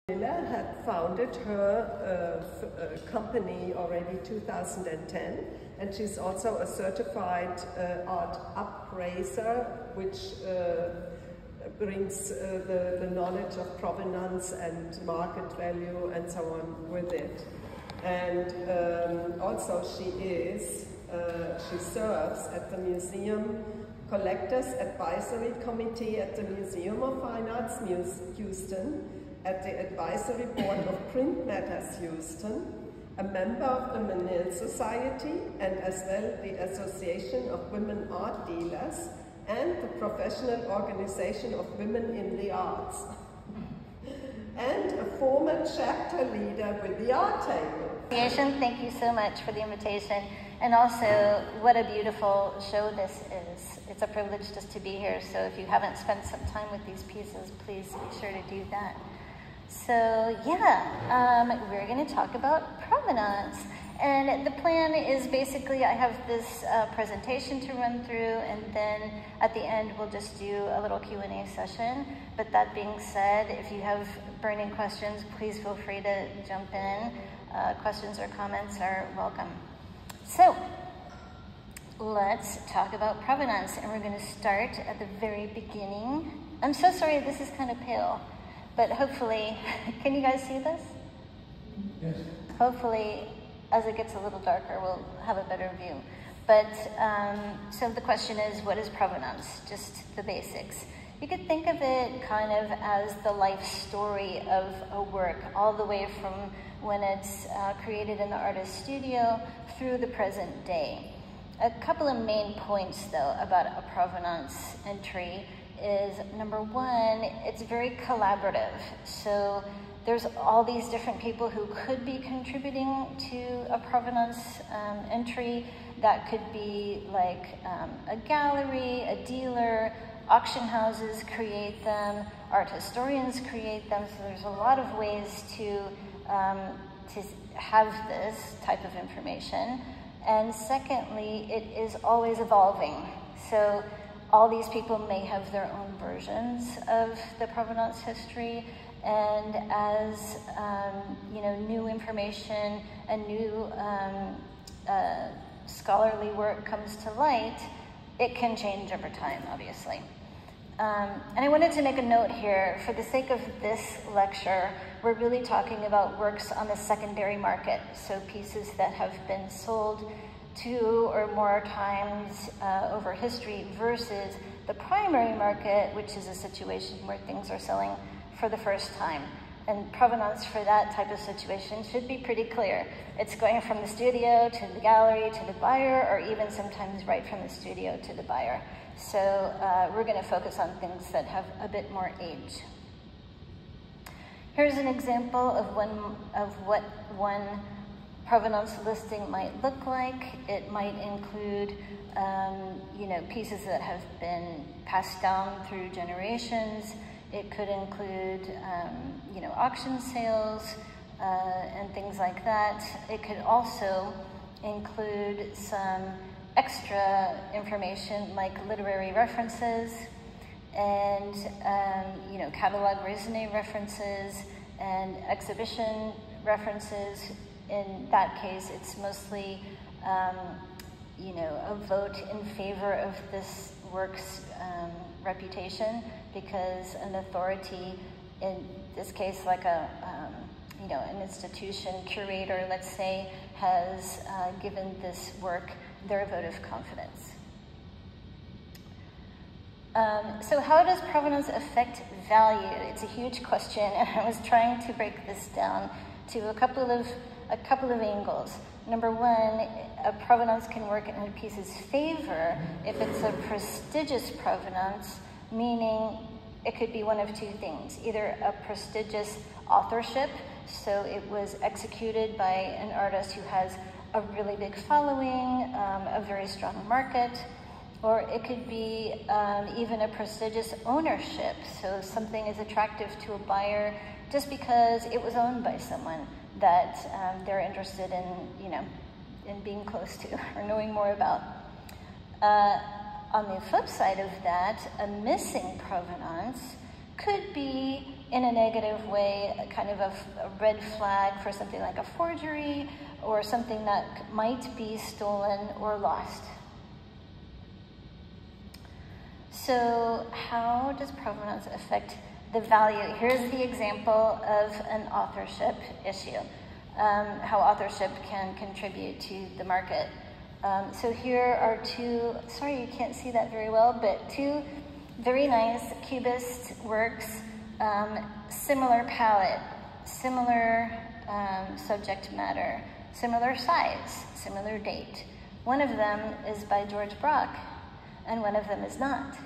Miller had founded her company already 2010, and she's also a certified art appraiser, which brings the knowledge of provenance and market value and so on with it. And also she serves at the Museum Collectors Advisory Committee at the Museum of Fine Arts Houston, at the Advisory Board of PrintMatters Houston, a member of the Menil Society, and as well the Association of Women Art Dealers, and the Professional Organization of Women in the Arts, and a former chapter leader with the ArtTable. Thank you so much for the invitation, and also what a beautiful show this is. It's a privilege just to be here, so if you haven't spent some time with these pieces, please be sure to do that. So yeah, we're going to talk about provenance. And the plan is basically I have this presentation to run through, and then at the end we'll just do a little Q&A session. But that being said, if you have burning questions, please feel free to jump in. Questions or comments are welcome. So let's talk about provenance, and we're going to start at the very beginning. I'm so sorry, this is kind of pale, but hopefully, can you guys see this? Yes. Hopefully, as it gets a little darker, we'll have a better view. But, so the question is, what is provenance? Just the basics. You could think of it kind of as the life story of a work, all the way from when it's created in the artist's studio through the present day. A couple of main points, though, about a provenance entry is, number one, it's very collaborative. So there's all these different people who could be contributing to a provenance entry. That could be like a gallery, a dealer, auction houses create them, art historians create them. So there's a lot of ways to have this type of information. And secondly, it is always evolving. So all these people may have their own versions of the provenance history, and as you know, new information and new scholarly work comes to light, it can change over time, obviously. And I wanted to make a note here, for the sake of this lecture, we're really talking about works on the secondary market, so pieces that have been sold 2 or more times over history versus the primary market, which is a situation where things are selling for the first time. And provenance for that type of situation should be pretty clear. It's going from the studio to the gallery to the buyer, or even sometimes right from the studio to the buyer. So we're going to focus on things that have a bit more age. Here's an example of what one provenance listing might look like. It might include you know, pieces that have been passed down through generations. It could include you know, auction sales and things like that. It could also include some extra information like literary references and you know, catalog raisonné references and exhibition references. In that case, it's mostly you know, a vote in favor of this work's reputation, because an authority, in this case like a you know, an institution, curator, let's say, has given this work their vote of confidence. So how does provenance affect value? It's a huge question, and I was trying to break this down to a couple of angles. Number one, a provenance can work in a piece's favor if it's a prestigious provenance, meaning it could be one of two things: either a prestigious authorship, so it was executed by an artist who has a really big following, a very strong market, or it could be even a prestigious ownership, so something is attractive to a buyer just because it was owned by someone that they're interested in, you know, in being close to or knowing more about. On the flip side of that, a missing provenance could be in a negative way, kind of a red flag for something like a forgery or something that might be stolen or lost. So how does provenance affect the value? Here's the example of an authorship issue, how authorship can contribute to the market. So here are two, sorry you can't see that very well, but two very nice Cubist works, similar palette, similar subject matter, similar size, similar date. One of them is by George Brock, and one of them is not.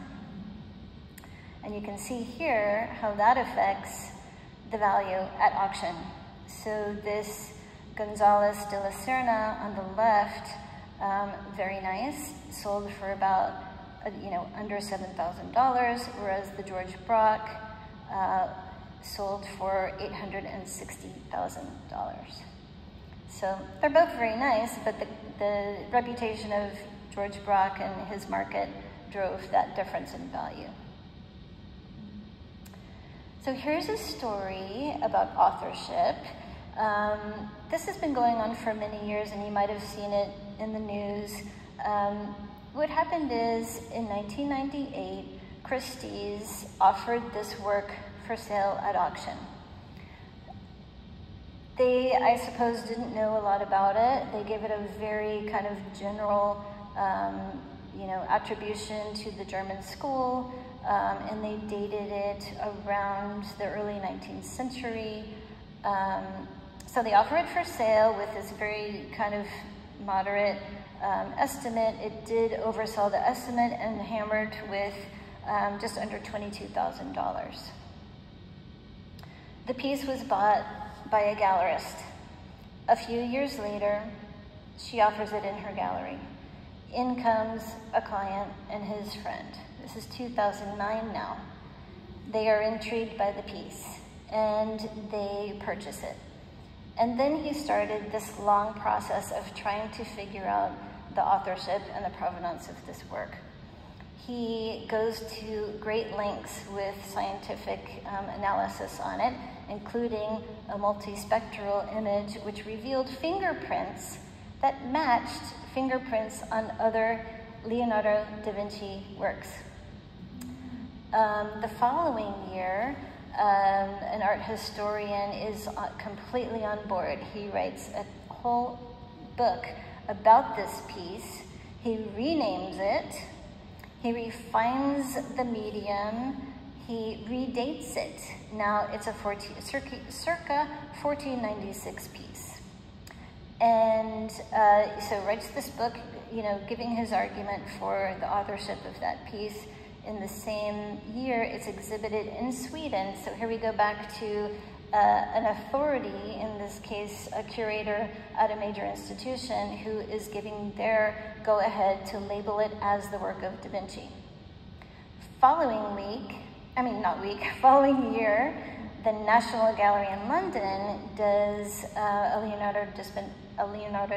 And you can see here how that affects the value at auction. So this Gonzalez de la Serna on the left, very nice, sold for about, under $7,000, whereas the George Brock sold for $860,000. So they're both very nice, but the reputation of George Brock and his market drove that difference in value. So here's a story about authorship. This has been going on for many years, and you might have seen it in the news. What happened is, in 1998, Christie's offered this work for sale at auction. They, I suppose, didn't know a lot about it. They gave it a very kind of general, attribution to the German school, and they dated it around the early 19th century. So they offer it for sale with this very kind of moderate estimate. It did oversell the estimate and hammered with just under $22,000. The piece was bought by a gallerist. A few years later, she offers it in her gallery. In comes a client and his friend. This is 2009 now. They are intrigued by the piece and they purchase it. And then he started this long process of trying to figure out the authorship and the provenance of this work. He goes to great lengths with scientific analysis on it, including a multispectral image which revealed fingerprints that matched fingerprints on other Leonardo da Vinci works. The following year, an art historian is completely on board. He writes a whole book about this piece. He renames it. He refines the medium. He redates it. Now it's a circa 1496 piece. And so writes this book, giving his argument for the authorship of that piece. In the same year, it's exhibited in Sweden. So here we go back to an authority, in this case, a curator at a major institution who is giving their go-ahead to label it as the work of Da Vinci. Following year, the National Gallery in London does a Leonardo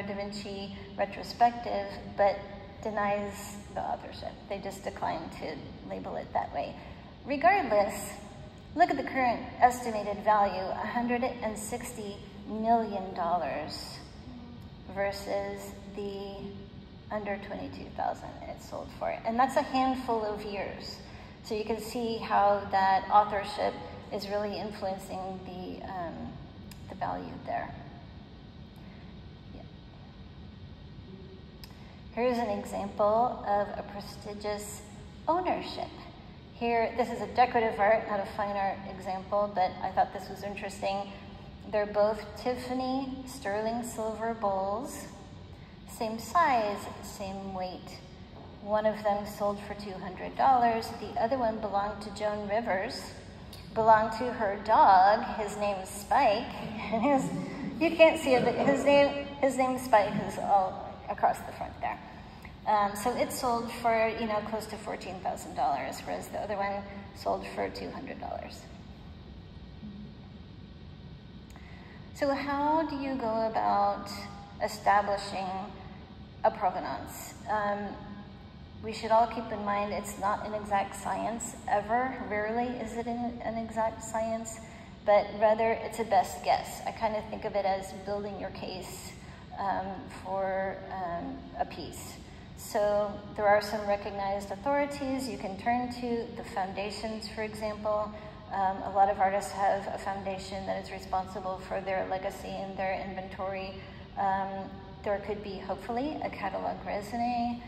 da Vinci retrospective, but denies the authorship. They just decline to label it that way. Regardless, look at the current estimated value, $160 million versus the under 22,000 it sold for. And that's a handful of years. So you can see how that authorship is really influencing the value there. Here's an example of a prestigious ownership. Here, this is a decorative art, not a fine art example, but I thought this was interesting. They're both Tiffany sterling silver bowls, same size, same weight. One of them sold for $200. The other one belonged to Joan Rivers, belonged to her dog. His name is Spike. You can't see it, but his name Spike is all across the front there. So it sold for, close to $14,000, whereas the other one sold for $200. So how do you go about establishing a provenance? we should all keep in mind it's not an exact science ever. Rarely is it an exact science, but rather it's a best guess. I kind of think of it as building your case for a piece. So there are some recognized authorities you can turn to, the foundations, for example. A lot of artists have a foundation that is responsible for their legacy and their inventory. There could be, hopefully, a catalog raisonné,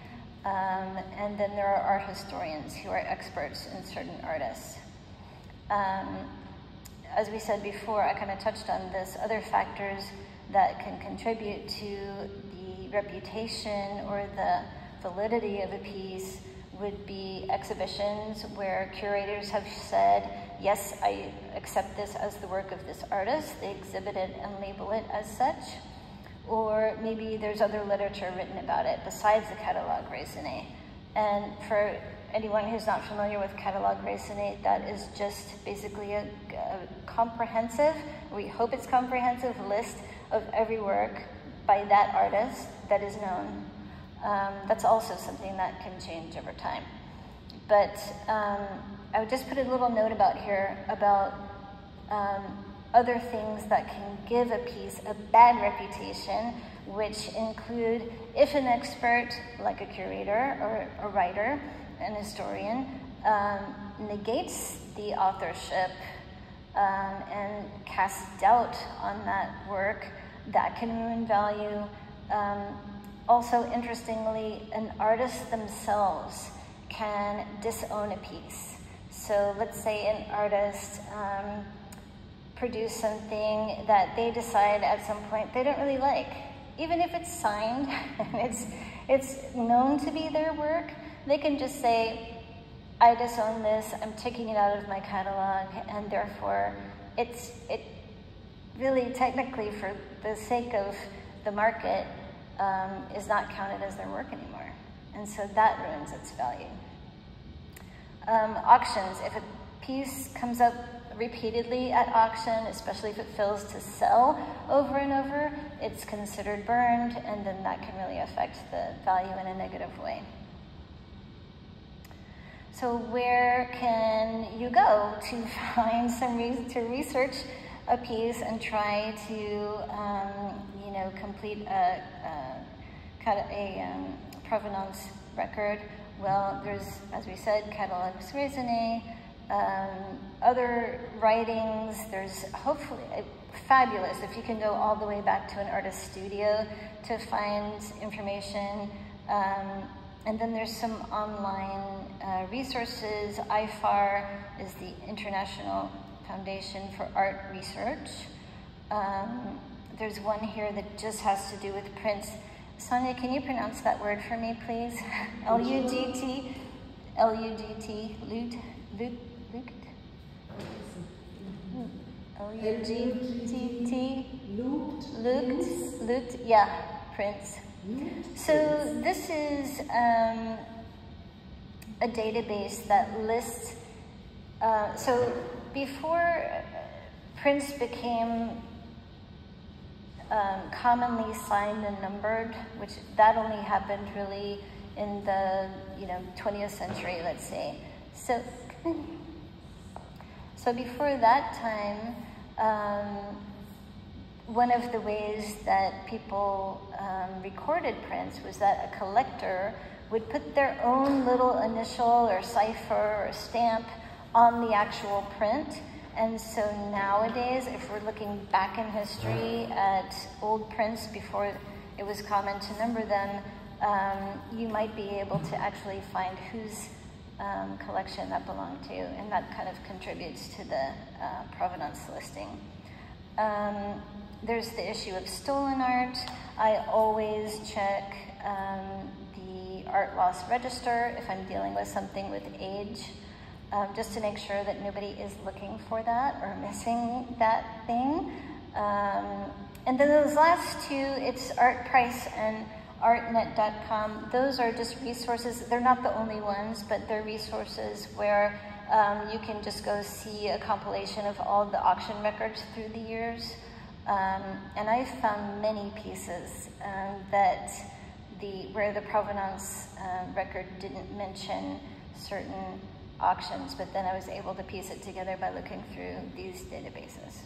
and then there are art historians who are experts in certain artists. As we said before, I kind of touched on this, other factors that can contribute to the reputation or the validity of a piece would be exhibitions where curators have said, yes, I accept this as the work of this artist. They exhibit it and label it as such. Or maybe there's other literature written about it besides the catalog raisonné. And for anyone who's not familiar with catalog raisonné, that is just basically a comprehensive, we hope it's comprehensive, list of every work by that artist that is known. That's also something that can change over time. But I would just put a little note about here about other things that can give a piece a bad reputation, which include if an expert, like a curator or a writer, an historian, negates the authorship and casts doubt on that work, that can ruin value. Also, interestingly, an artist themselves can disown a piece. So let's say an artist produced something that they decide at some point they don't really like. Even if it's signed and it's known to be their work, they can just say, I disown this, I'm taking it out of my catalog, and therefore it really technically, for the sake of the market, is not counted as their work anymore. And so that ruins its value. Auctions, if a piece comes up repeatedly at auction, especially if it fails to sell over and over, it's considered burned, and then that can really affect the value in a negative way. So where can you go to find some reason to research a piece and try to complete a provenance record? Well, there's, as we said, catalogs raisonné, other writings. There's hopefully fabulous if you can go all the way back to an artist's studio to find information. And then there's some online resources. IFAR is the International Foundation for Art Research. There's one here that just has to do with prints. Sonja, can you pronounce that word for me, please? L-U-G-T, L-U-G-T, Lut, L-U-G-T-T, Lut, yeah, prints. So this is a database that lists, so before prints became commonly signed and numbered, which that only happened really in the 20th century, let's say. So before that time, one of the ways that people recorded prints was that a collector would put their own little initial or cipher or stamp on the actual print. And so nowadays, if we're looking back in history at old prints before it was common to number them, you might be able to actually find whose collection that belonged to, and that kind of contributes to the provenance listing. There's the issue of stolen art. I always check the art loss register if I'm dealing with something with age, just to make sure that nobody is looking for that or missing that thing. And then those last two, it's ArtPrice and artnet.com. Those are just resources. They're not the only ones, but they're resources where you can just go see a compilation of all the auction records through the years. And I've found many pieces that where the Provenance record didn't mention certain auctions, but then I was able to piece it together by looking through these databases.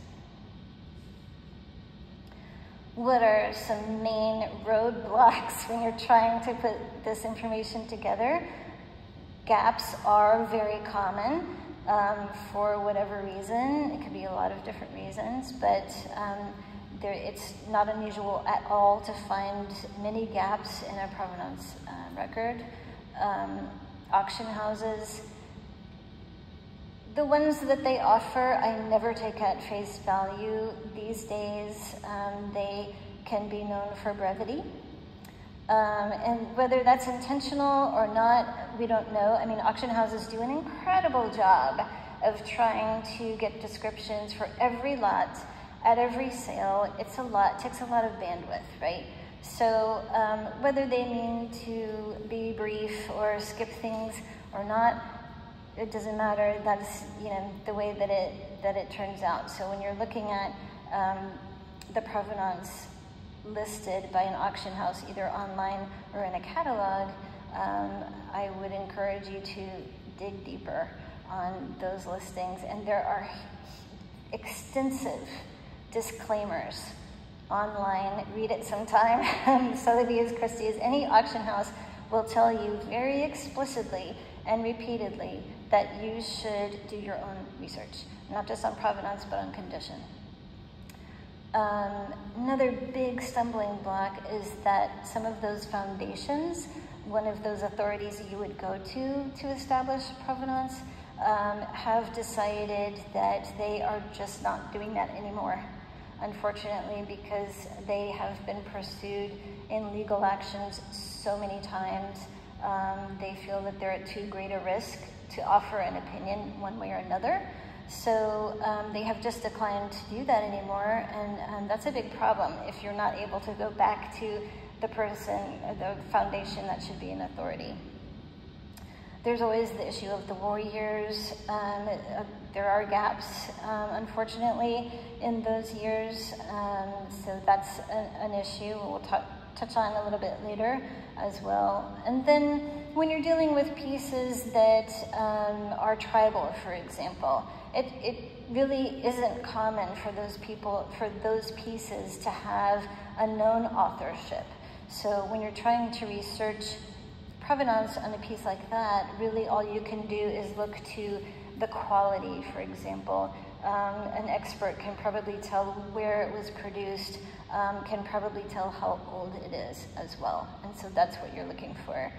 What are some main roadblocks when you're trying to put this information together? Gaps are very common for whatever reason. It could be a lot of different reasons, but it's not unusual at all to find many gaps in a provenance record. Auction houses, the ones that they offer, I never take at face value. These days, they can be known for brevity. And whether that's intentional or not, we don't know. I mean, auction houses do an incredible job of trying to get descriptions for every lot at every sale. It's a lot, it takes a lot of bandwidth, right? So whether they mean to be brief or skip things or not, it doesn't matter. That's, you know, the way that it turns out. So when you're looking at the provenance listed by an auction house, either online or in a catalog, I would encourage you to dig deeper on those listings. And there are extensive disclaimers online. Read it sometime. Sotheby's, Christie's, any auction house will tell you very explicitly and repeatedly that you should do your own research, not just on provenance, but on condition. Another big stumbling block is that some of those foundations, one of those authorities you would go to establish provenance, have decided that they are just not doing that anymore, unfortunately, because they have been pursued in legal actions so many times. They feel that they're at too great a risk to offer an opinion one way or another. So they have just declined to do that anymore, and that's a big problem if you're not able to go back to the person or the foundation that should be an authority. There's always the issue of the war years. There are gaps, unfortunately, in those years, so that's an issue we'll touch on a little bit later as well. And then when you're dealing with pieces that are tribal, for example, it really isn't common for those pieces to have a known authorship. So when you're trying to research provenance on a piece like that, really all you can do is look to the quality, for example. An expert can probably tell where it was produced, can probably tell how old it is as well. And so that's what you're looking for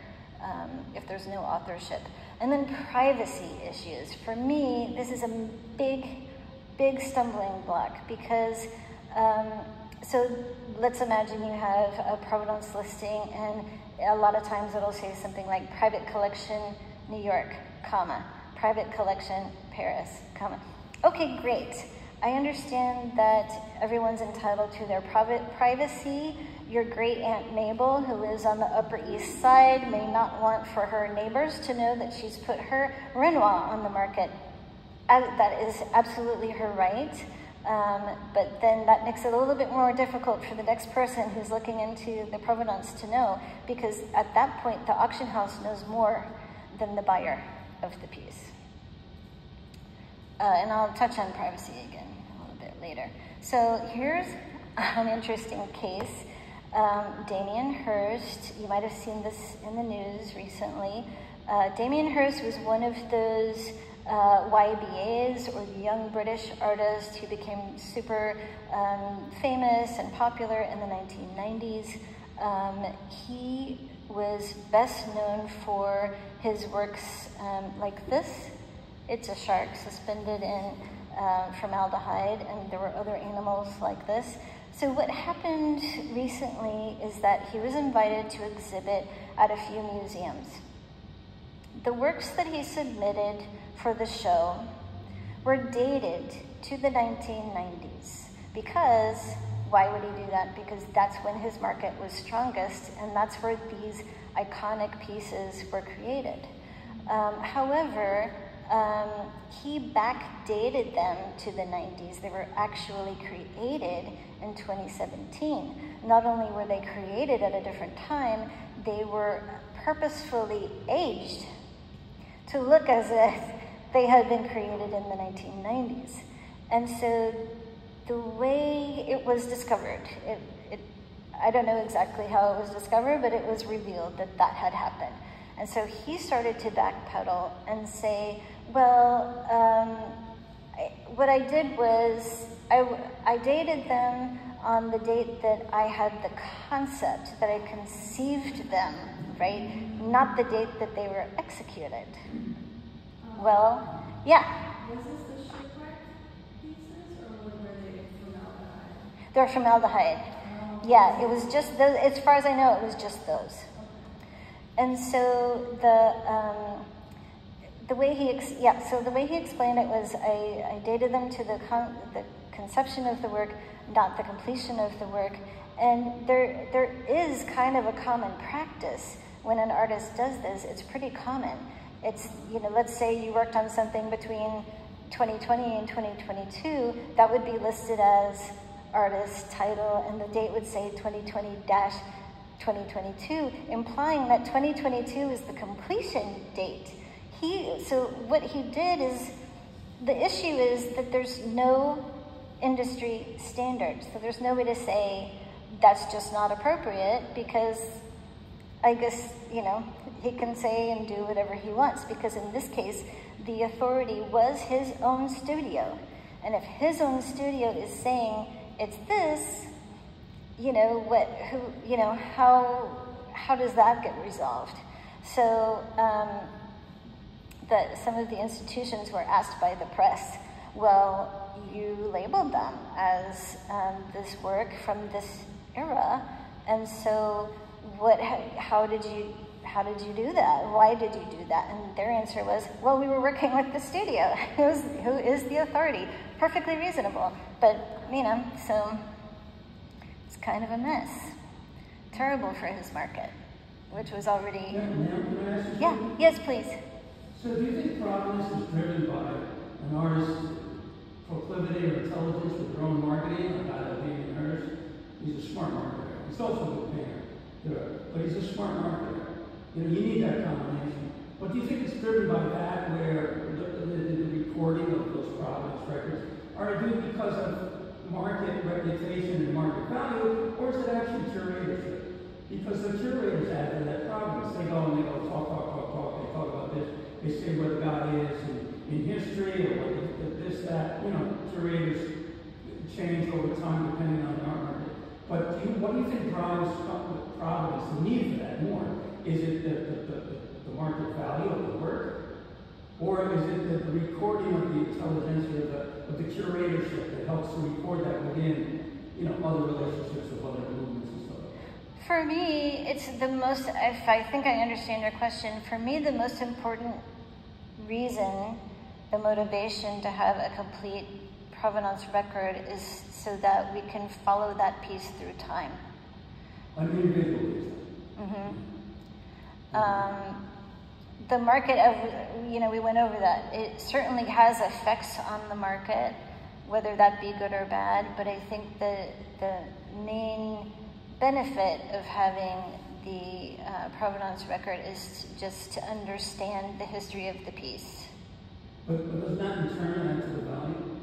if there's no authorship. And then privacy issues. For me, this is a big stumbling block because, so let's imagine you have a provenance listing, and a lot of times it'll say something like private collection, New York, comma, private collection, Paris, comma. Okay, great. I understand that everyone's entitled to their privacy. Your great Aunt Mabel, who lives on the Upper East Side, may not want for her neighbors to know that she's put her Renoir on the market. That is absolutely her right. But then that makes it a little bit more difficult for the next person who's looking into the provenance to know, because at that point, the auction house knows more than the buyer of the piece. And I'll touch on privacy again a little bit later. So here's an interesting case. Damien Hirst, you might have seen this in the news recently. Damien Hirst was one of those YBAs, or the young British artist who became super famous and popular in the 1990s. He was best known for his works like this. It's a shark suspended in formaldehyde, and there were other animals like this. So what happened recently is that he was invited to exhibit at a few museums. The works that he submitted for the show were dated to the 1990s. Because, why would he do that? Because that's when his market was strongest, and that's where these iconic pieces were created. However, he backdated them to the 90s. They were actually created in 2017. Not only were they created at a different time, they were purposefully aged to look as if they had been created in the 1990s. And so the way it was discovered, I don't know exactly how it was discovered, but it was revealed that that had happened. And so he started to backpedal and say, well, what I did was I dated them on the date that I had the concept, that I conceived them, right? Not the date that they were executed. Well, yeah. Was this the shipwreck pieces, or were they formaldehyde? They're formaldehyde. Yeah, it was just those, as far as I know, it was just those. And so the way he explained it was I dated them to the conception of the work, not the completion of the work. And there is kind of a common practice when an artist does this. It's pretty common. It's, let's say you worked on something between 2020 and 2022, that would be listed as artist title, and the date would say 2020-2022, implying that 2022 is the completion date. So what he did is, the issue is that there's no industry standard. So there's no way to say that's just not appropriate, because I guess, he can say and do whatever he wants, because in this case, the authority was his own studio. And if his own studio is saying it's this, how does that get resolved? So some of the institutions were asked by the press, well, you labeled them as this work from this era, and so how did you do that? Why did you do that? And their answer was, well, we were working with the studio, who is the authority. Perfectly reasonable, but so it's kind of a mess. Terrible for his market, which was already. Yeah. Yes, please. So do you think Provenance is driven by an artist's proclivity or intelligence with their own marketing, like AWAD hers? He's a smart marketer. He's also a good painter, but he's a smart marketer. You need that combination. But do you think it's driven by that, where the recording of those Provenance records are due because of market reputation and market value, or is it actually curatorship? Because the curators add to that Provenance. They go and they go talk. They talk about this. They say where the guy is in history, or what this, that. Curators change over time depending on the art market. But what do you think drives Provenance, the need for that more? Is it the market value of the work? Or is it the recording of the intelligence or the curatorship that helps to record that within, other relationships with other movements and stuff? For me, it's the most, if I think I understand your question, for me the most important reason, the motivation to have a complete provenance record is so that we can follow that piece through time. An individual piece. The market of, we went over that. It certainly has effects on the market, whether that be good or bad, but I think the main benefit of having the provenance record is just to understand the history of the piece. But does that in turn add to the value?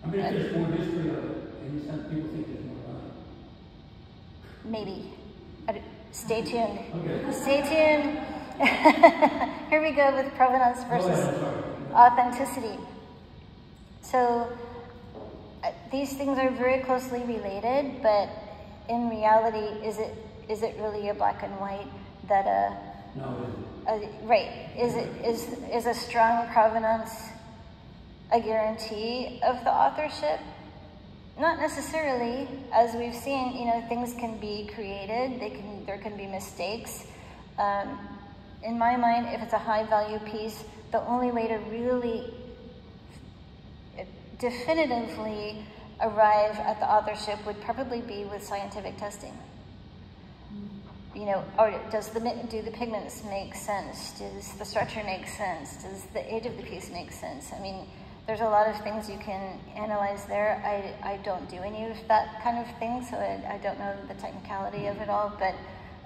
I mean, if there's more history of it, and people think there's more value. Maybe. Stay tuned. Okay. Stay tuned. Here we go with provenance versus authenticity. So these things are very closely related, but in reality, is it really a black and white that No, right? Is a strong provenance a guarantee of the authorship? Not necessarily. As we've seen, things can be created. There can be mistakes. In my mind, if it's a high value piece, the only way to really definitively arrive at the authorship would probably be with scientific testing. you know, or do the pigments make sense? Does the structure make sense? Does the age of the piece make sense? I mean, there's a lot of things you can analyze there. I don't do any of that kind of thing, so I don't know the technicality of it all, but...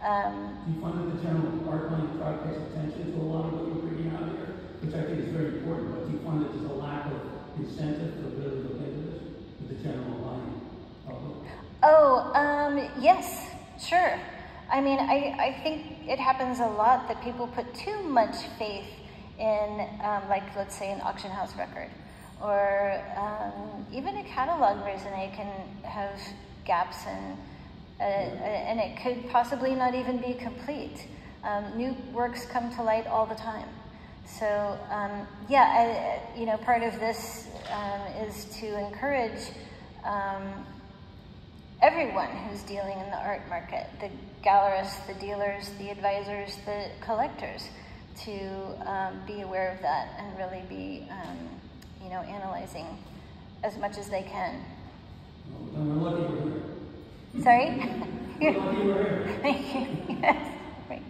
do you find that the general art line crowd pays attention to a lot of what you're bringing out here, which I think is very important, but do you find that there's a lack of incentive to really look into this with the general line public? Oh, yes, sure. I mean, I think it happens a lot that people put too much faith in, like, let's say, an auction house record, or even a catalog raisonné can have gaps, and it could possibly not even be complete. New works come to light all the time. So, yeah, you know, part of this is to encourage everyone who's dealing in the art market, the gallerists, the dealers, the advisors, the collectors, to be aware of that and really be, you know, analyzing as much as they can. Well, we're lucky we're here. Sorry? We're lucky we're here. Thank you. Yes. Right.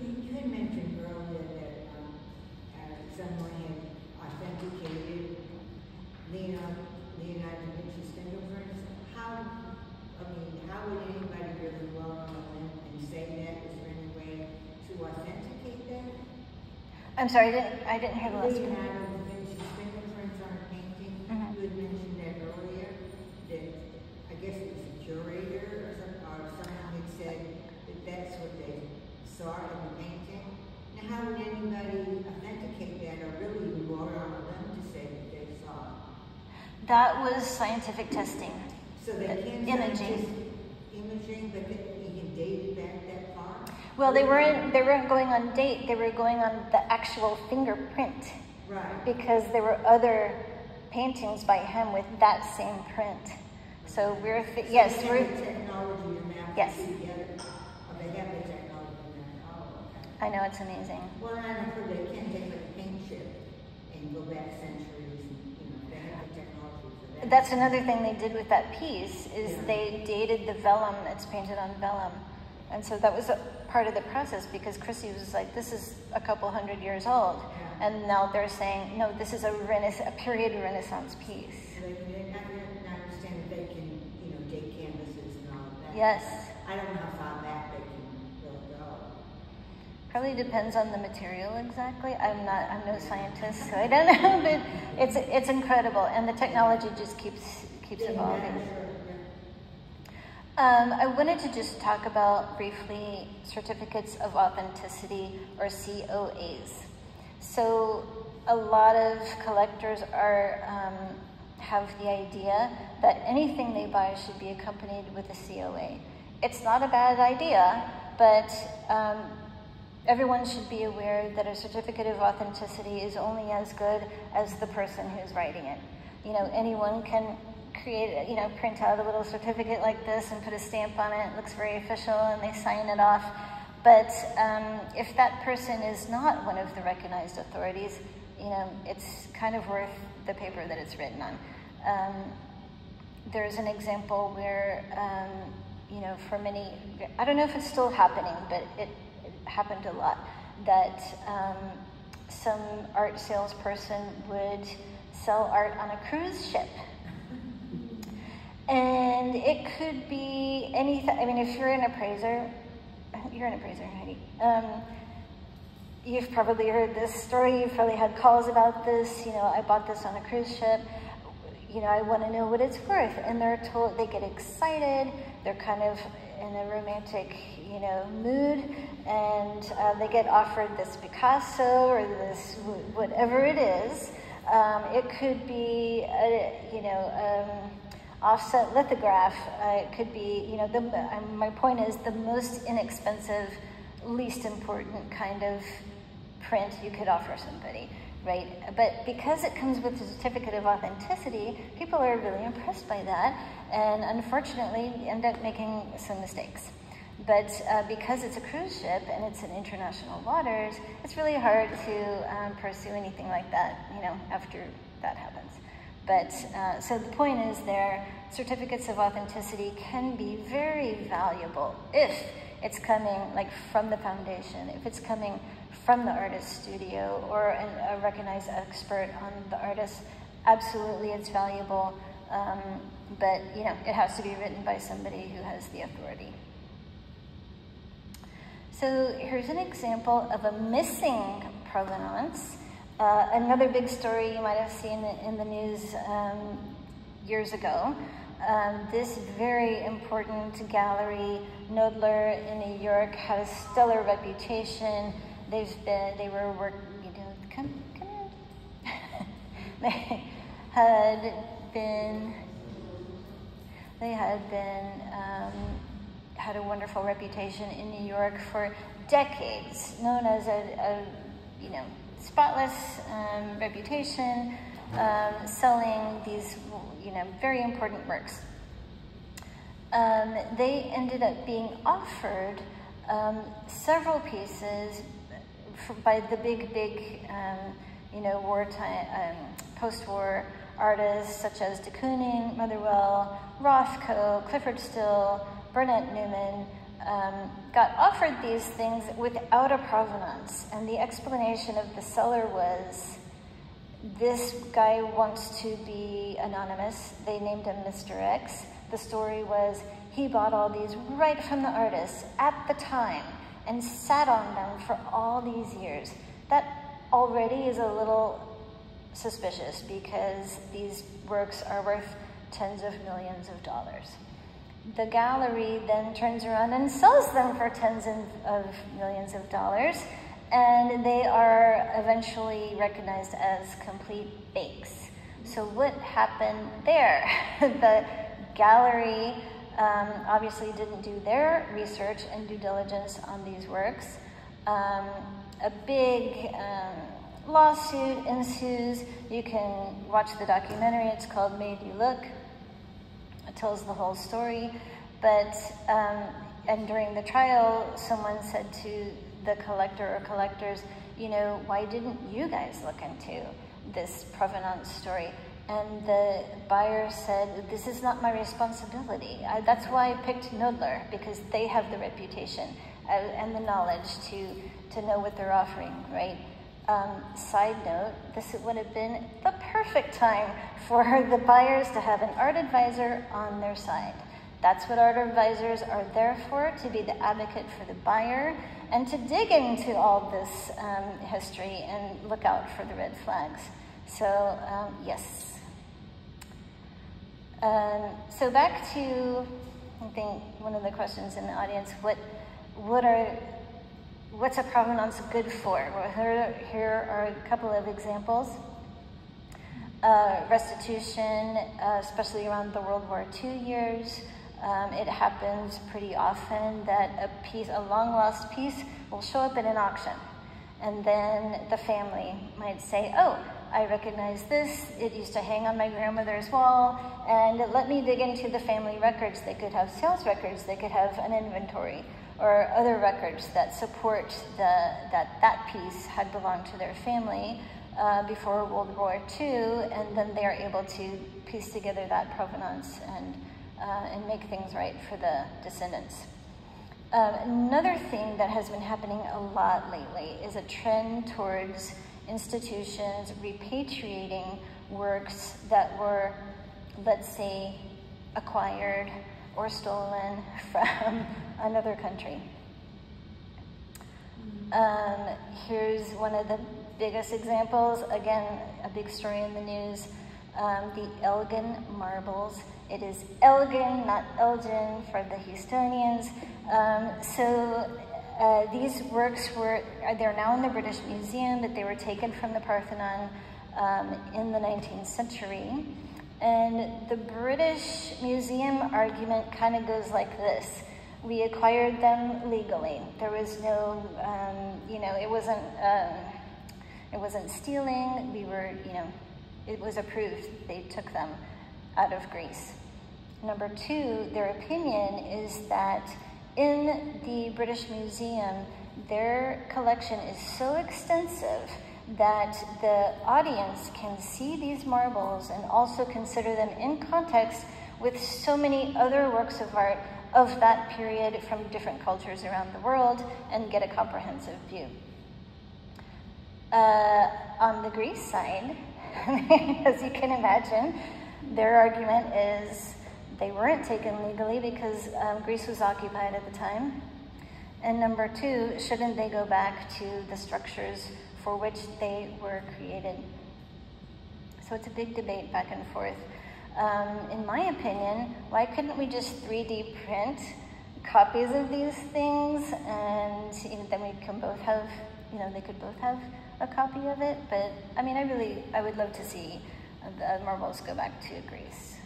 You had mentioned earlier that someone had authenticated Leonardo da Vinci's fingerprints. How would anybody really go on and say that? Is there any way to authenticate that? I'm sorry, I didn't hear the last one. Leonardo da Vinci's fingerprints on a painting. Mm-hmm. You had mentioned that earlier. That I guess it was a curator or someone had said that that's what they saw in the painting. Now, how would anybody authenticate that, or really even go on them to say that they saw? That was scientific testing. So they can't imaging, but you can date it back that far? Well, they weren't going on date, they were going on the actual fingerprint. Right. Because there were other paintings by him with that same print. So we're, yes, they we're... have the technology to map yes. the two together? Oh, they have the technology to map. Oh, okay. I know, it's amazing. Well, and I've heard they can take like a paint chip and go back centuries, and, you know, they have the technology for that. That's another thing they did with that piece, is they dated the vellum. It's painted on vellum. And so that was a part of the process, because Chrissy was like, this is a couple hundred years old. Yeah. And now they're saying, no, this is a period Renaissance piece. So I understand that they can, you know, date canvases and all of that. Yes. I don't know how far back they can really go. Probably depends on the material exactly. I'm no scientist, so I don't know, but it's incredible, and the technology just keeps evolving. I wanted to just talk about briefly certificates of authenticity, or COAs. So a lot of collectors have the idea that anything they buy should be accompanied with a COA. It's not a bad idea, but everyone should be aware that a certificate of authenticity is only as good as the person who's writing it. You know, anyone can create, you know, print out a little certificate like this and put a stamp on it. It looks very official, and they sign it off. But if that person is not one of the recognized authorities, you know, it's kind of worth the paper that it's written on. There's an example where, you know, for many, I don't know if it's still happening, but it happened a lot, that some art salesperson would sell art on a cruise ship. And it could be anything. I mean, if you're an appraiser, Heidi. You've probably heard this story. You've probably had calls about this. You know, I bought this on a cruise ship. You know, I want to know what it's worth. And they're told, they get excited. They're kind of in a romantic, you know, mood, and they get offered this Picasso or this whatever it is. It could be, you know, offset lithograph. It could be, you know, my point is the most inexpensive, least important kind of print you could offer somebody, right? But because it comes with a certificate of authenticity, people are really impressed by that, and unfortunately end up making some mistakes. But because it's a cruise ship and it's in international waters, it's really hard to pursue anything like that, you know, after that happens. But, so the point is there, certificates of authenticity can be very valuable if it's coming like from the foundation, if it's coming from the artist studio or a recognized expert on the artist. Absolutely, it's valuable, but you know, it has to be written by somebody who has the authority. So here's an example of a missing provenance. Another big story you might have seen in the news years ago. This very important gallery, Knoedler in New York, had a stellar reputation. They were working, you know, come in. They had a wonderful reputation in New York for decades, known as a you know, spotless reputation, selling these, you know, very important works. They ended up being offered several pieces by the big, you know, wartime, post-war artists such as de Kooning, Motherwell, Rothko, Clifford Still, Burnett Newman, got offered these things without a provenance. And the explanation of the seller was, this guy wants to be anonymous. They named him Mr. X. The story was, he bought all these right from the artist at the time and sat on them for all these years. That already is a little suspicious because these works are worth tens of millions of dollars. The gallery then turns around and sells them for tens of millions of dollars, and they are eventually recognized as complete fakes. So what happened there? The gallery obviously didn't do their research and due diligence on these works. A big lawsuit ensues. You can watch the documentary. It's called Made You Look. It tells the whole story. But, and during the trial, someone said to the collector or collectors, you know, why didn't you guys look into this provenance story? And the buyer said, this is not my responsibility. That's why I picked Knoedler, because they have the reputation and the knowledge to know what they're offering, right? Side note, this would have been the perfect time for the buyers to have an art advisor on their side. That's what art advisors are there for, to be the advocate for the buyer and to dig into all this history and look out for the red flags. So, yes. So back to, I think, one of the questions in the audience, what's a provenance good for? Well, here are a couple of examples. Restitution, especially around the World War II years. It happens pretty often that a long-lost piece will show up in an auction. And then the family might say, oh, I recognize this. It used to hang on my grandmother's wall, and let me dig into the family records. They could have sales records. They could have an inventory or other records that support that piece had belonged to their family before World War II, and then they are able to piece together that provenance and make things right for the descendants. Another thing that has been happening a lot lately is a trend towards institutions repatriating works that were, let's say, acquired or stolen from another country. Here's one of the biggest examples. Again, a big story in the news. The Elgin marbles. It is Elgin, not Elgin, for the Houstonians. These works they're now in the British Museum, but they were taken from the Parthenon in the 19th century. And the British Museum argument kind of goes like this. We acquired them legally. There was no, it wasn't stealing. We were, it was approved. They took them out of Greece. Number two, their opinion is that in the British Museum, their collection is so extensive that the audience can see these marbles and also consider them in context with so many other works of art of that period from different cultures around the world and get a comprehensive view. On the Greece side, as you can imagine, their argument is they weren't taken legally because Greece was occupied at the time. And number two, shouldn't they go back to the structures for which they were created? So it's a big debate back and forth. In my opinion, why couldn't we just 3D print copies of these things, and then we can both have, they could both have a copy of it? But I mean, I would love to see the marbles go back to Greece,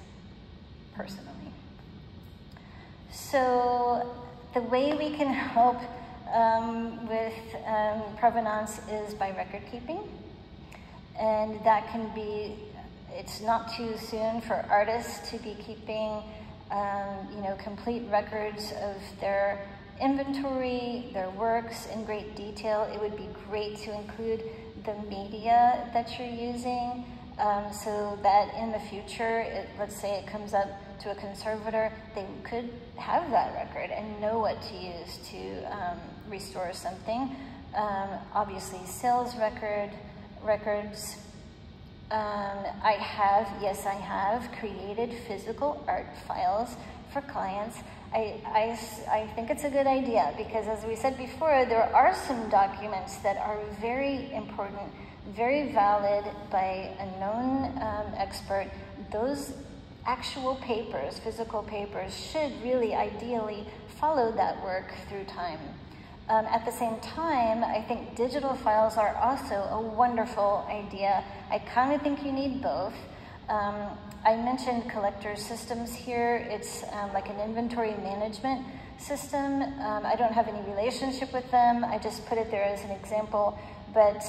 personally. So the way we can help with provenance is by record keeping, and that can be, it's not too soon for artists to be keeping complete records of their inventory, their works in great detail. It would be great to include the media that you're using, so that in the future, let's say it comes up to a conservator, they could have that record and know what to use to restore something. Obviously, sales records. I have created physical art files for clients. I think it's a good idea because, as we said before, there are some documents that are very important, very valid by a known expert. Those actual papers, physical papers, should really ideally follow that work through time. At the same time, I think digital files are also a wonderful idea. I kind of think you need both. I mentioned collector systems here. It's like an inventory management system. I don't have any relationship with them. I just put it there as an example. But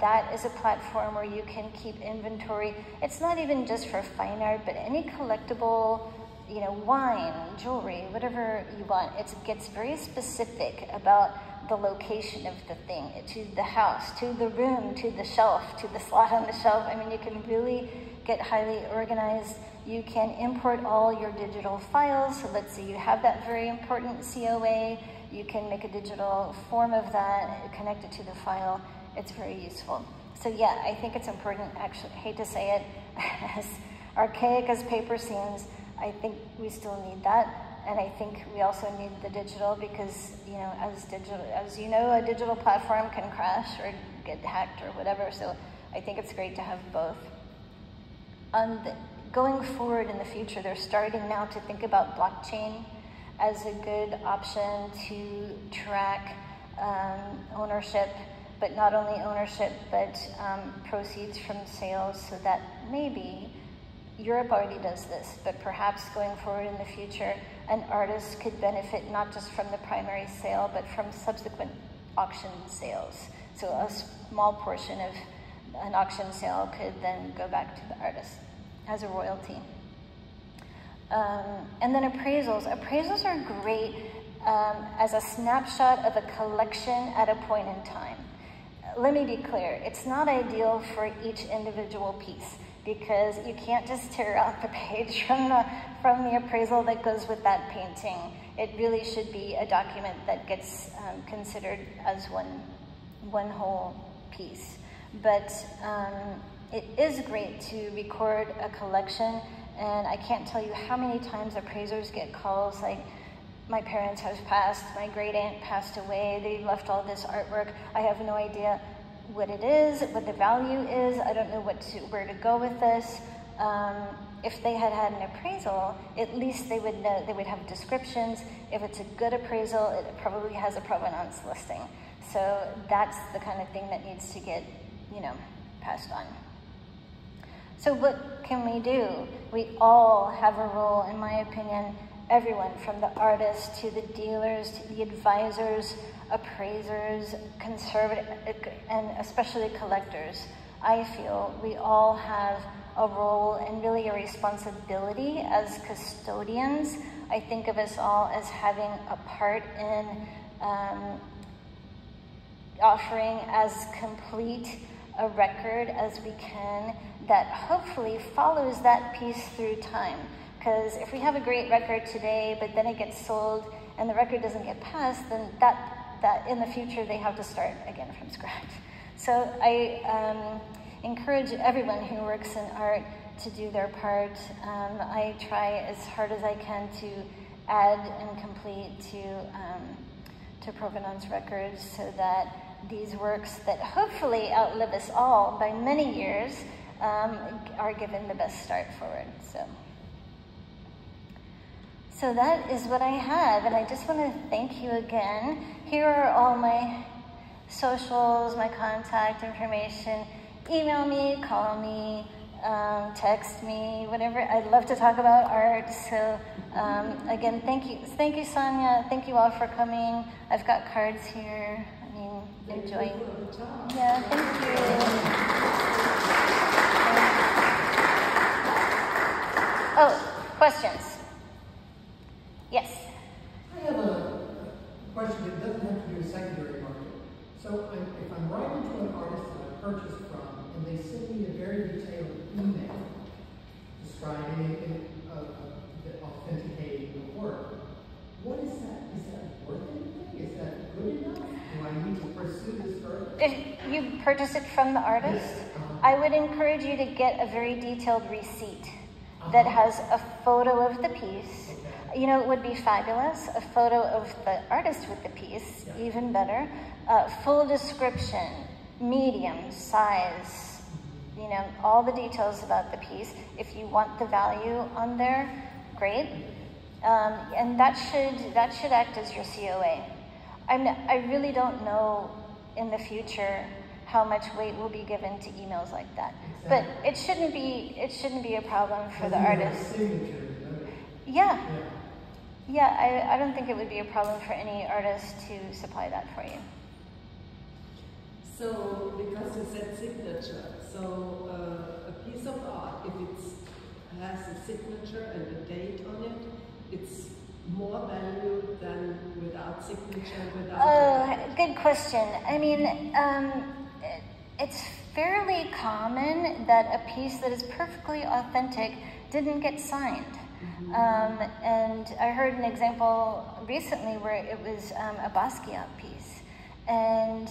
that is a platform where you can keep inventory. It's not even just for fine art, but any collectible, wine, jewelry, whatever you want. It gets very specific about the location of the thing, to the house, to the room, to the shelf, to the slot on the shelf. I mean, you can really get highly organized. You can import all your digital files. So let's say you have that very important COA. You can make a digital form of that, connect it to the file. It's very useful. So yeah, I think it's important. Actually, I hate to say it, as archaic as paper seems, I think we still need that. And I think we also need the digital because, as you know, a digital platform can crash or get hacked or whatever. So I think it's great to have both. Going forward in the future, they're starting now to think about blockchain as a good option to track ownership, but not only ownership, but proceeds from sales, so that maybe Europe already does this, but perhaps going forward in the future, an artist could benefit not just from the primary sale, but from subsequent auction sales. So a small portion of an auction sale could then go back to the artist as a royalty. And then appraisals. Appraisals are great as a snapshot of a collection at a point in time. Let me be clear, it's not ideal for each individual piece because you can't just tear out the page from the appraisal that goes with that painting. It really should be a document that gets considered as one whole piece. But it is great to record a collection, and I can't tell you how many times appraisers get calls like, my parents have passed, my great aunt passed away, they left all this artwork, I have no idea what it is, what the value is, I don't know where to go with this. If they had had an appraisal, at least they would know, they would have descriptions. If it's a good appraisal, it probably has a provenance listing. So that's the kind of thing that needs to get, passed on. So what can we do? We all have a role, in my opinion, everyone from the artists to the dealers, to the advisors, appraisers, conservative, and especially collectors. I feel we all have a role and really a responsibility as custodians. I think of us all as having a part in offering as complete a record as we can that hopefully follows that piece through time. Because if we have a great record today, but then it gets sold and the record doesn't get passed, then that in the future they have to start again from scratch. So I encourage everyone who works in art to do their part. I try as hard as I can to add and complete to Provenance records so that these works that hopefully outlive us all by many years are given the best start forward. So that is what I have, and I just want to thank you again. Here are all my socials, my contact information. Email me, call me, text me, whatever. I'd love to talk about art. So again, thank you Sonja. Thank you all for coming. I've got cards here. I mean, enjoy. Yeah, thank you. Oh, questions? Yes. I have a question that doesn't have to do with secondary market. So if I'm writing to an artist that I purchased from, and they send me a very detailed email describing authenticating the work, what is that? Is that worth anything? Is that good enough? Do I need to pursue this further? If you purchase it from the artist, yes. I would encourage you to get a very detailed receipt that has a photo of the piece. You know, it would be fabulous, a photo of the artist with the piece, even better. Full description, medium, size, you know, all the details about the piece. If you want the value on there, great. And that should act as your COA. I really don't know in the future how much weight will be given to emails like that. Exactly. But it shouldn't be a problem for the artist. Yeah. Yeah, I don't think it would be a problem for any artist to supply that for you. So, because you said signature, so a piece of art, if it has a signature and a date on it, it's more value than without signature, without good question. I mean, it's fairly common that a piece that is perfectly authentic didn't get signed. And I heard an example recently where it was a Basquiat piece. And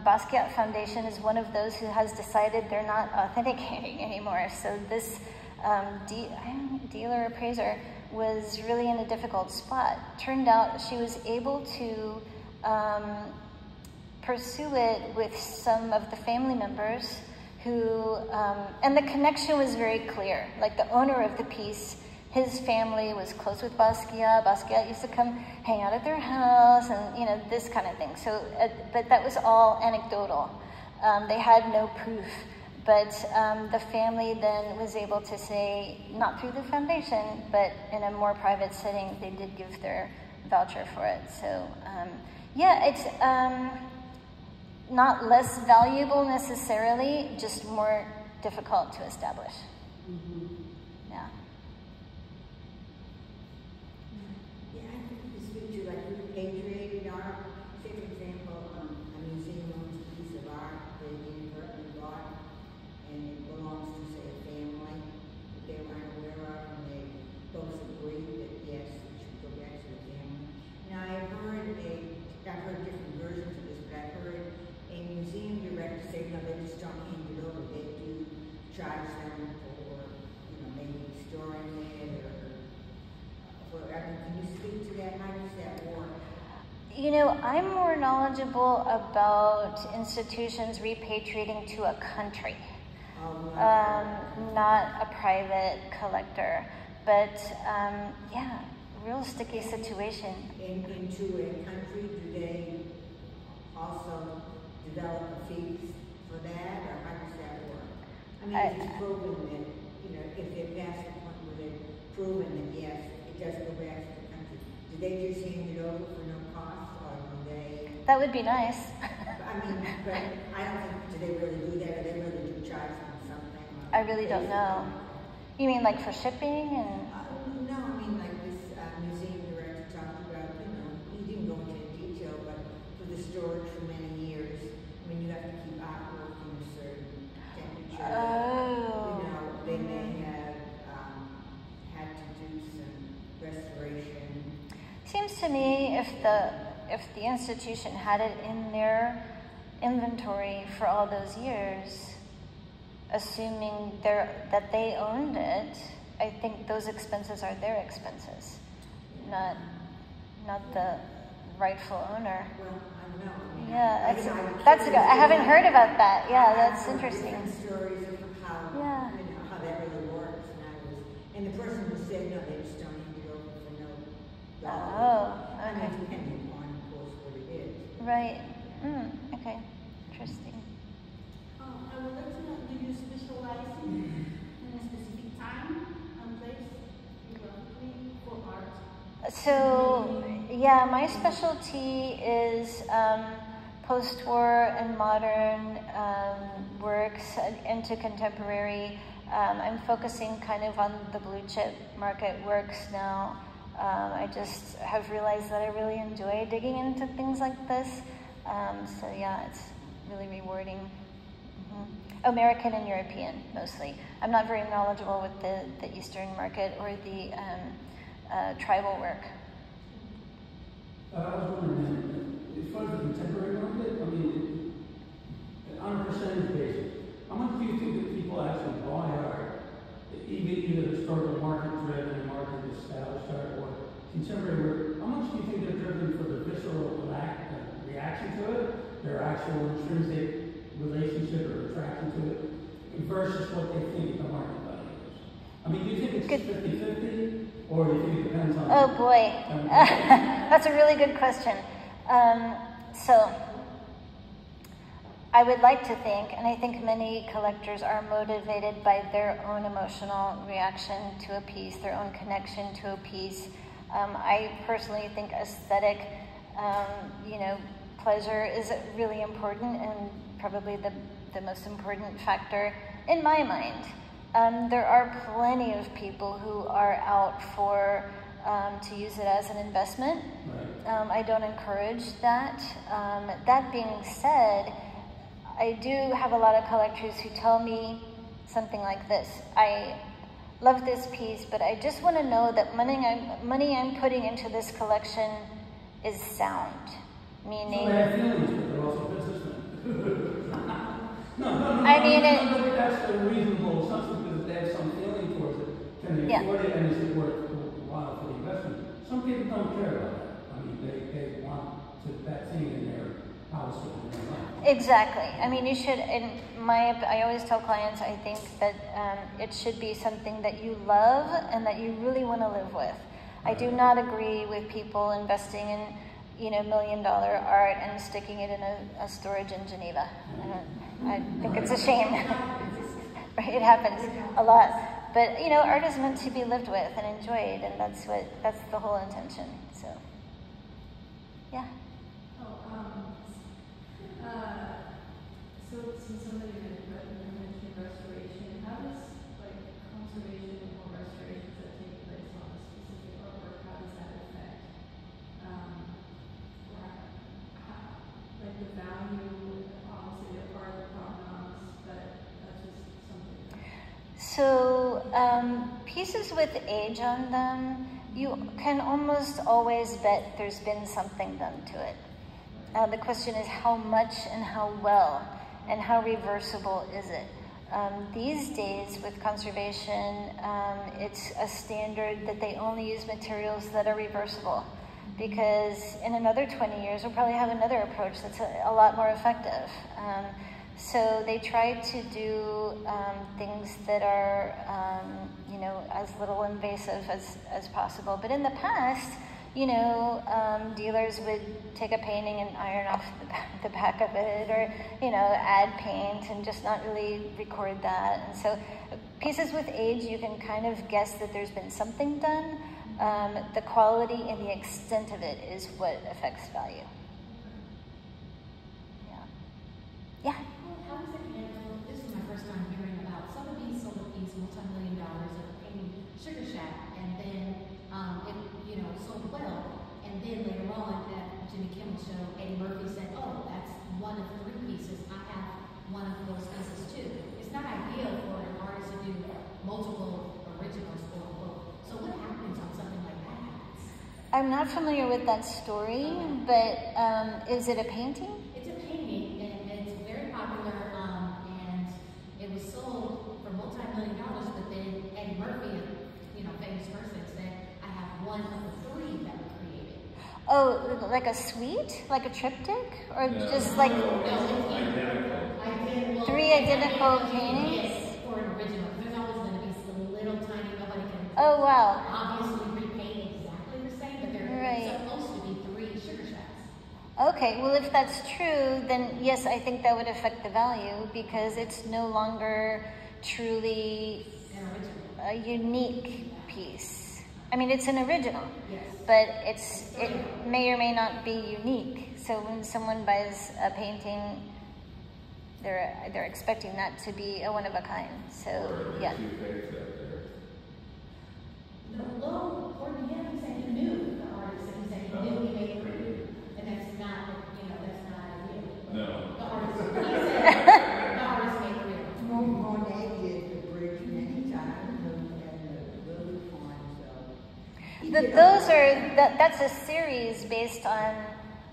Basquiat Foundation is one of those who has decided they're not authenticating anymore. So this dealer appraiser was really in a difficult spot. Turned out she was able to pursue it with some of the family members who, and the connection was very clear. Like the owner of the piece, his family was close with Basquiat. Basquiat used to come hang out at their house and, you know, this kind of thing. So, but that was all anecdotal. They had no proof. But the family then was able to say, not through the foundation, but in a more private setting, they did give their voucher for it. So, yeah, it's not less valuable necessarily, just more difficult to establish. Yeah. Yeah, I think you speak to like repatriated art. Say, for example, a museum owns a piece of art they inadvertently bought, and it belongs to, say, a family that they weren't aware of, and they both agreed that yes, it should go back to the family. Now, I've heard different versions of this, but I've heard a museum director say, no, they just don't hand it over. They do charge them for, you know, maybe storing it or whatever. Can you speak to that? How does that work? You know, I'm more knowledgeable about institutions repatriating to a country, not a private collector. But yeah, real sticky situation. Into a country, do they also develop a fee for that, or how does that work? I mean, if it's proven that, you know, if they're past the point where they've proven that yes, it does go back to the country, do they just hand it over for no cost, or do they? That would be nice. I mean, but I don't think, do they really do that, or they really do charge them something? I really don't know. You mean like for shipping and? No, I mean like this museum director talked about, you know, he didn't go into detail, but for the storage for many years, I mean, you have to keep artwork in a certain Seems to me if the institution had it in their inventory for all those years, assuming that they owned it, I think those expenses are their expenses, not the rightful owner. Well, I don't know. I mean, Yeah, that's good. I haven't heard about that. Yeah, that's I've heard interesting. different stories of how, Yeah. you know, how that really works. And the person who said, no, they just don't hand it over for no dollars. Oh, I okay. mean, depending on, of course, what it is. Right. Okay. Interesting. I would like to know, do you specialize in a specific time and place geographically for art? So, yeah, my specialty is post-war and modern works into contemporary. I'm focusing kind of on the blue chip market works now. I just have realized that I really enjoy digging into things like this. So yeah, it's really rewarding. American and European, mostly. I'm not very knowledgeable with the Eastern market or the tribal work. I was wondering, as far as the contemporary market, I mean, on a percentage basis, how much do you think that people actually buy art, either historical market-driven, market-established art, or contemporary work? How much do you think they're driven for the visceral reaction to it, their actual intrinsic relationship or attraction to it, versus what they think the market value is? I mean, do you think it's 50-50, or do you think it depends on... Oh boy, that's a really good question. So, I would like to think, and I think many collectors are motivated by their own emotional reaction to a piece, their own connection to a piece. I personally think aesthetic, pleasure is really important and probably the most important factor in my mind. There are plenty of people who are out for to use it as an investment. Right. I don't encourage that. That being said, I do have a lot of collectors who tell me something like this. I love this piece, but I just want to know that money I'm putting into this collection is sound. Meaning... So they have feelings, but they're also businessmen. No, I mean, that's a reasonable assumption because they have some feeling towards it. Can they afford it, and is it worthwhile for the investment? Some people don't care about that. I mean, they want that thing in their house or in their life. Exactly. I mean, you should, I always tell clients, I think that it should be something that you love and that you really want to live with. I do not agree with people investing in, $1 million art and sticking it in a storage in Geneva. I think it's a shame. Right? It happens a lot. But, art is meant to be lived with and enjoyed, and that's the whole intention. So, yeah. So since somebody mentioned restoration, how does conservation or restorations that take place on a specific artwork, how does that affect the value, obviously a part of the provenance, but that's just something. So pieces with age on them, you can almost always bet there's been something done to it. The question is how much and how well and how reversible is it? These days with conservation, it's a standard that they only use materials that are reversible, because in another 20 years we'll probably have another approach that's a lot more effective. So they try to do things that are, as little invasive as possible. But in the past, dealers would take a painting and iron off the back of it, or, add paint and just not really record that. And so pieces with age, you can kind of guess that there's been something done. The quality and the extent of it is what affects value. Yeah. How does it handle, this is my first time hearing about Sotheby's sold a piece, multi-million-dollars of painting Sugar Shack, and then it sold well, and then later on at Jimmy Kimmel's show, Eddie Murphy said, oh, that's one of 3 pieces, I have one of those pieces too. It's not ideal for an artist to do multiple originals, quote unquote. So what happens when something like that happens? I'm not familiar with that story, but is it a painting? It's a painting, and it's very popular, and it was sold for multi-million dollars, but then Eddie Murphy, famous person, said, I have one of the three that were created. Oh, like a suite? Like a triptych? Or just like three identical paintings? Yes, for an original. There's always going to be some little tiny, nobody can Oh, wow. obviously repaint exactly the same, but they're supposed to be three sugar shacks. Okay, well, if that's true, then yes, I think that would affect the value because it's no longer truly a unique piece. I mean, it's an original, but it may or may not be unique. So when someone buys a painting, they're expecting that to be a one of a kind. So yeah. Well, according to him, he said he knew the artist, and he said he knew he made three, and that's not ideal. No. The artist, he said the artist made three of them. Monet did the bridge many times, and the Lily Pond, so. That's a series based on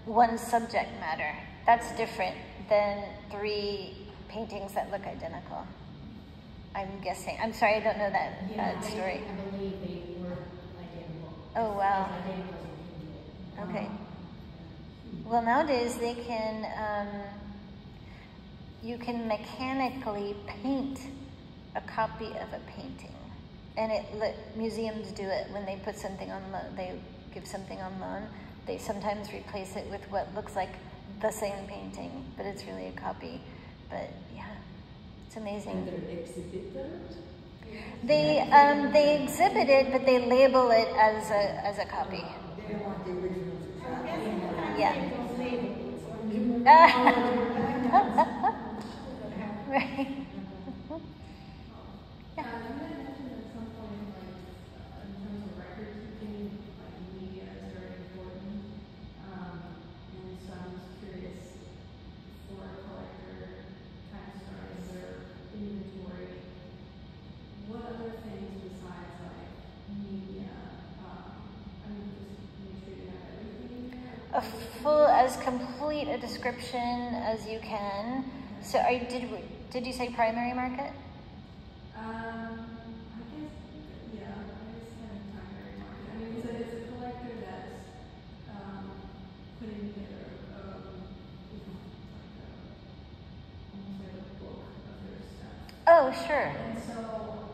one subject matter. That's different than three paintings that look identical. I'm guessing. I'm sorry, I don't know that story. I believe they were identical. Oh, wow. Okay. Well, nowadays they you can mechanically paint a copy of a painting. And museums do it when they put something on loan. They give something on loan. They sometimes replace it with what looks like the same painting, but it's really a copy. But yeah, it's amazing. And they're exhibited? They exhibit it, but they label it as a copy. They don't want the originals. Yeah. Right. You had mentioned at some point, in terms of record keeping, media is very important. And so I'm just curious, for a collector kind of starting their inventory, what other things besides media? Just make sure you have everything there. As complete a description as you can. So, did you say primary market? I guess kind of primary market. I mean, it's a collector that's putting together almost like a book of their stuff. Oh, sure. And so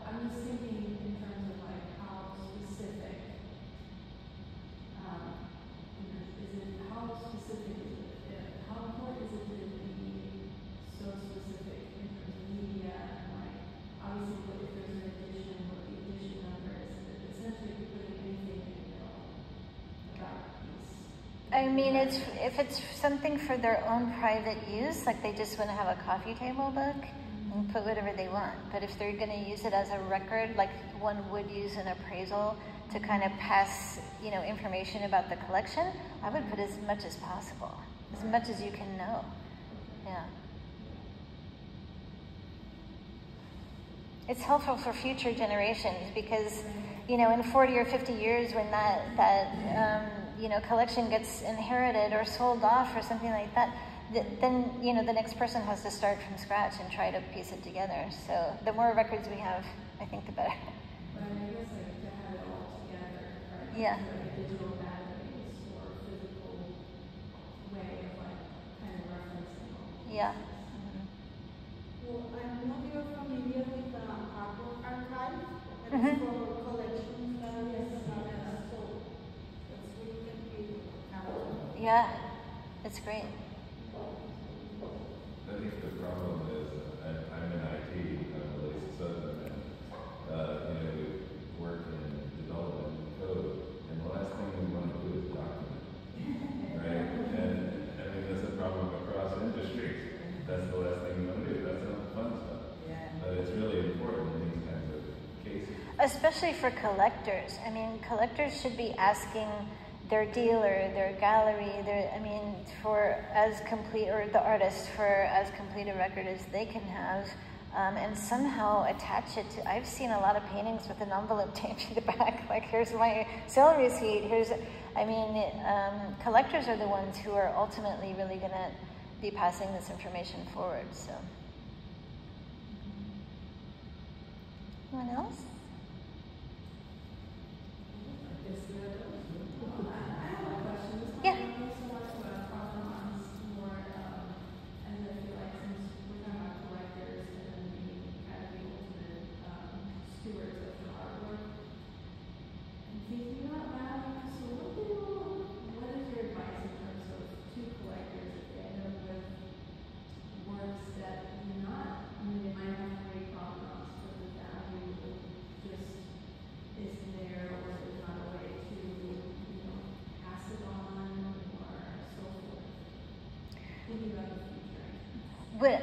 I'm just thinking in terms of how specific, how specific is it? How important is it to be so specific in terms of media and obviously if there's an edition, what the edition number is, and essentially if you're putting anything in the middle about a piece. I mean, if it's something for their own private use, like they just want to have a coffee table book and put whatever they want. But if they're going to use it as a record, like one would use an appraisal to kind of pass, information about the collection, I would put as much as possible, as much as you can know. Yeah. It's helpful for future generations because, in 40 or 50 years when that collection gets inherited or sold off or something like that, then, the next person has to start from scratch and try to piece it together. So the more records we have, I think the better. But I guess to have it all together, right? Yeah. Like a digital database or a physical way of kind of referencing all. Yeah. Well, I know you're familiar with the Arnoult Archive, and it's for collections that so that's where you can be. Yeah, it's great. I think the problem is, I'm in IT, I'm Elise Arnoult Miller, we work in development and code, and the last thing we want to do is document, right? And I mean, that's a problem across industries. That's the last thing you want to do. That's not the fun stuff. Yeah. But it's really important in these kinds of cases. Especially for collectors. I mean, collectors should be asking their dealer, their gallery, for as complete, or the artist for as complete a record as they can have and somehow attach it to, I've seen a lot of paintings with an envelope taped to the back, like here's my sale receipt, collectors are the ones who are ultimately really gonna be passing this information forward, so. Anyone else? Yeah.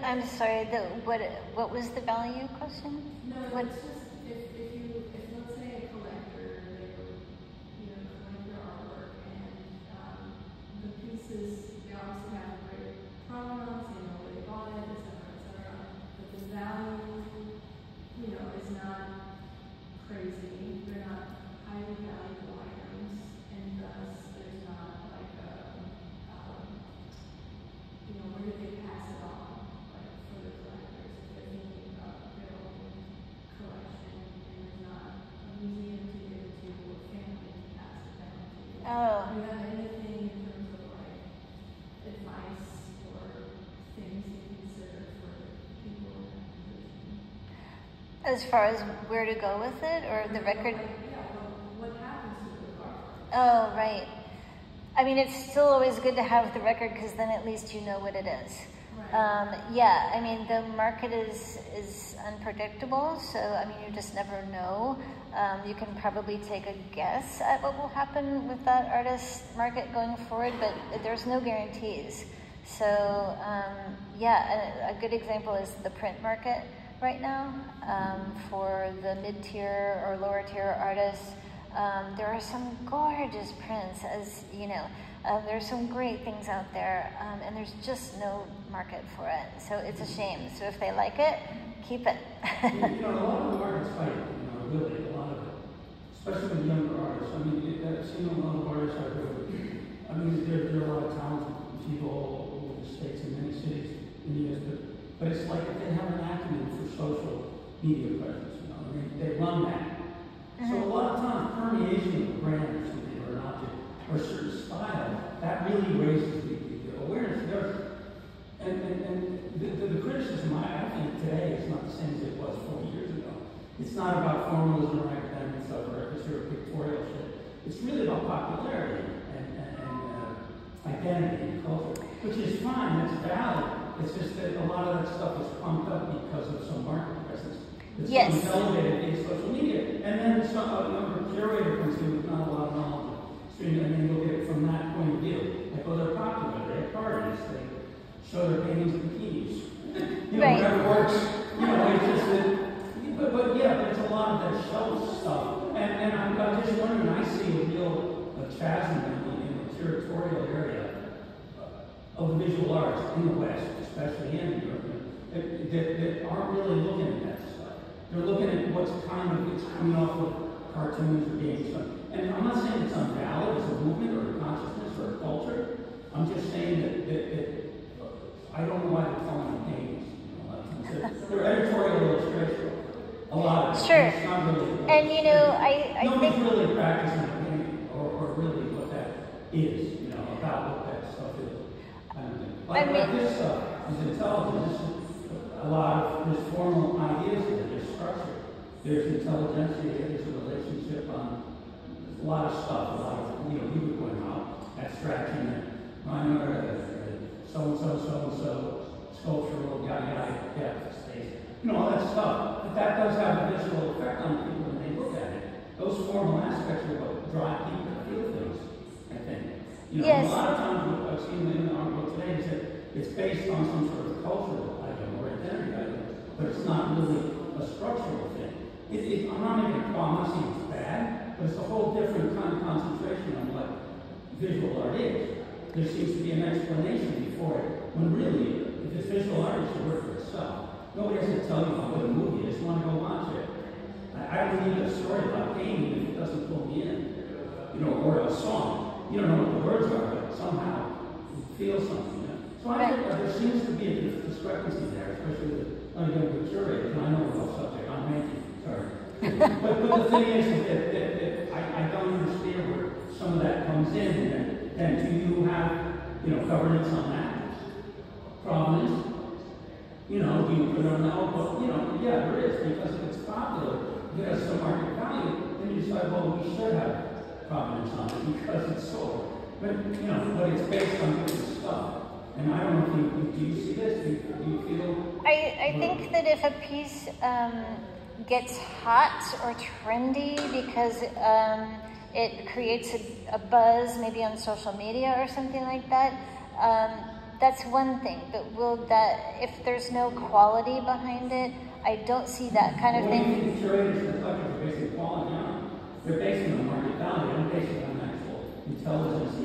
I'm sorry, what was the value question? No, it's just if let's say a collector, they were, collect their artwork and the pieces, they obviously have great provenance, they know where they bought it, et cetera, but the value, is not crazy. They're not highly valuable items, and thus there's not like where did they pass it on? For the collectors, if they're thinking about their own collection, and there's not a museum to give it to, or family to pass it down to. Oh. Do you have anything in terms of advice or things you consider for people in that position? As far as where to go with it, or the record? What happens to the art? Oh, right. I mean, it's still always good to have the record because then at least you know what it is. Right. Yeah, I mean, the market is unpredictable, so I mean, you just never know. You can probably take a guess at what will happen with that artist market going forward, but there's no guarantees. So yeah, a good example is the print market right now. For the mid-tier or lower-tier artists, there are some gorgeous prints, as you know. There's some great things out there, and there's just no market for it. So it's a shame. So if they like it, keep it. A lot of the artists fight, really, a lot of it. Especially with younger artists. I mean, I've seen a lot of artists I've worked with. I mean, there are a lot of talented people all over the States in many cities in the US, but it's like if they have an acumen for social media presence, they run that. So a lot of times, permeation of a brand or something, or an object, or a certain style, that really raises the awareness. And the criticism, I think, today is not the same as it was 40 years ago. It's not about formalism or academic stuff or sort of pictorial shit. It's really about popularity and identity and culture, which is fine, that's valid. It's just that a lot of that stuff is pumped up because of some market presence. It's elevated in social media. And then a curator comes in with not a lot of knowledge, and then you'll get it from that point of view. Like, well, they're popular, they have parties, they show their paintings in bikinis. Whatever works. It's just that, but there's a lot of that show stuff. And I'm just wondering, I see a real chasm in the curatorial area of the visual arts in the West, especially in Europe, that aren't really looking at that stuff. They're looking at what's coming off of cartoons or games. And I'm not saying it's unvalid as a movement or a consciousness or a culture. I'm just saying that I don't know why they're calling them paintings. They're editorial illustration. A lot of it. Sure. It's not really, and I nobody's think really practicing a painting or really what that is, about what that stuff is. Like this stuff is intelligent. A lot of there's formal ideas there, there's structure, there's intelligentsia, there's a relationship on a lot of stuff, a lot of, you would point out, abstraction, minor, so-and-so, sculptural, yada, depth, space, all that stuff. But that does have a visual effect on people when they look at it. Those formal aspects are what drive people to feel things, I think. Yes. A lot of times what I've seen in the art world today is that it's based on some sort of cultural item or identity item, but it's not really a structural thing. I'm not making a problem, I'm not saying it's bad, but it's a whole different kind of concentration on what visual art is. There seems to be an explanation before it, when really, if it's visual art, it should work for itself. Nobody has to tell you about what a movie. I just want to go watch it. I don't need a story about painting if it doesn't pull me in. You know, or a song. You don't know what the words are, but somehow you feel something. You know? So I think there seems to be a discrepancy there, especially with the curator. And I know about subject. I'm ranting. Sorry. but the thing is that I don't understand where some of that comes in. And do you have, you know, governance on that? Provenance? You know, do you put it on the elbow? You know, yeah, there is, because if it's popular, if it has some market value, then you decide, well, we should have provenance on it because it's sold. But, you know, but it's based on different stuff. And I don't know if do you see this? Do you feel? I think that if a piece gets hot or trendy because it creates a buzz, maybe on social media or something like that, that's one thing. But if there's no quality behind it, I don't see that kind of thing. What do you think the curators reflect are basing quality on? They're basing on market value. I'm basing on actual intelligence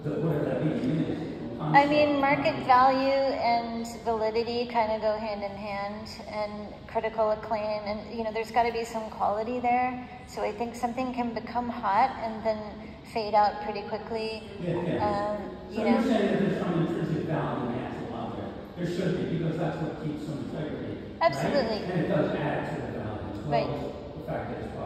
of whatever that medium is. I mean, market value and validity kind of go hand in hand, and critical acclaim, and you know, there's got to be some quality there. So I think something can become hot and then fade out pretty quickly. Yeah. So you're saying that there's some intrinsic value in the actual object. There should be, because that's what keeps some integrity. Absolutely. Right? And it does add to the value as well as the fact that it's